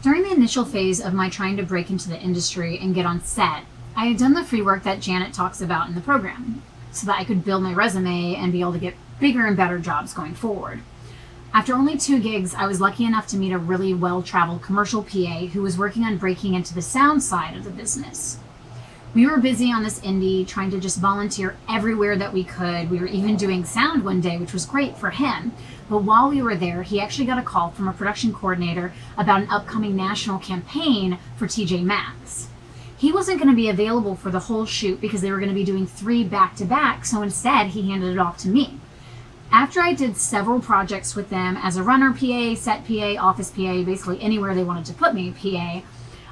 During the initial phase of my trying to break into the industry and get on set, I had done the free work that Janet talks about in the program so that I could build my resume and be able to get bigger and better jobs going forward. After only 2 gigs, I was lucky enough to meet a really well-traveled commercial PA who was working on breaking into the sound side of the business. We were busy on this indie, trying to just volunteer everywhere that we could. We were even doing sound one day, which was great for him. But while we were there, he actually got a call from a production coordinator about an upcoming national campaign for TJ Maxx. He wasn't going to be available for the whole shoot because they were going to be doing 3 back-to-back, so instead he handed it off to me. After I did several projects with them as a runner PA, set PA, office PA, basically anywhere they wanted to put me PA,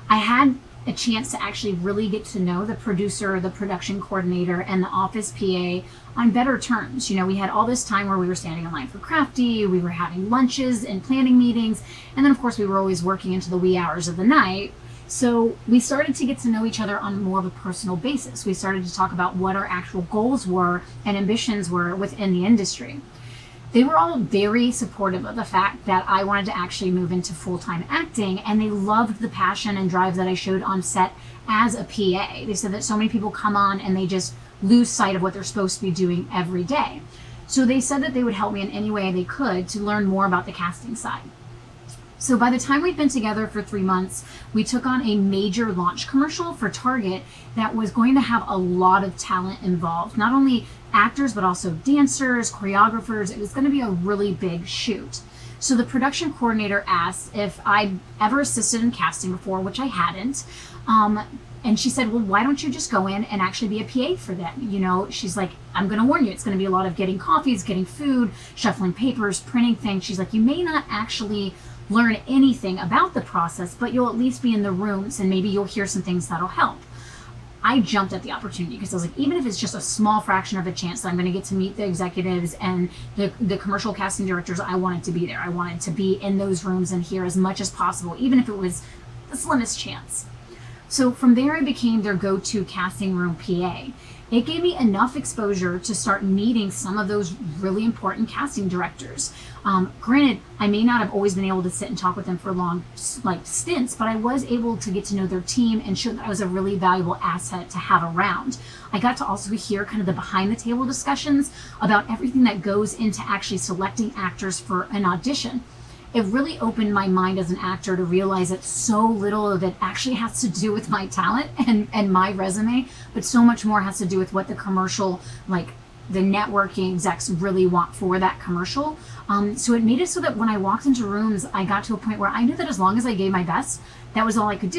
I had a chance to actually really get to know the producer, the production coordinator, and the office PA on better terms. You know, we had all this time where we were standing in line for Crafty, we were having lunches and planning meetings, and then of course we were always working into the wee hours of the night. So we started to get to know each other on more of a personal basis. We started to talk about what our actual goals were and ambitions were within the industry. They were all very supportive of the fact that I wanted to actually move into full-time acting, and they loved the passion and drive that I showed on set as a PA. They said that so many people come on and they just lose sight of what they're supposed to be doing every day. So they said that they would help me in any way they could to learn more about the casting side. So by the time we'd been together for 3 months, we took on a major launch commercial for Target that was going to have a lot of talent involved. Not only actors, but also dancers, choreographers. It was going to be a really big shoot. So the production coordinator asked if I'd ever assisted in casting before, which I hadn't. And she said, well, why don't you just go in and actually be a PA for them? You know, she's like, I'm going to warn you, it's going to be a lot of getting coffees, getting food, shuffling papers, printing things. She's like, you may not actually learn anything about the process, but you'll at least be in the rooms and maybe you'll hear some things that'll help. I jumped at the opportunity because I was like, even if it's just a small fraction of a chance that I'm going to get to meet the executives and the commercial casting directors, I wanted to be there. I wanted to be in those rooms and hear as much as possible, even if it was the slimmest chance. So from there, I became their go-to casting room PA. It gave me enough exposure to start meeting some of those really important casting directors. Granted, I may not have always been able to sit and talk with them for long stints, but I was able to get to know their team and show that I was a really valuable asset to have around. I got to also hear kind of the behind the table discussions about everything that goes into actually selecting actors for an audition. It really opened my mind as an actor to realize that so little of it actually has to do with my talent and my resume, but so much more has to do with what the commercial, the networking execs really want for that commercial. So it made it so that when I walked into rooms, I got to a point where I knew that as long as I gave my best, that was all I could do.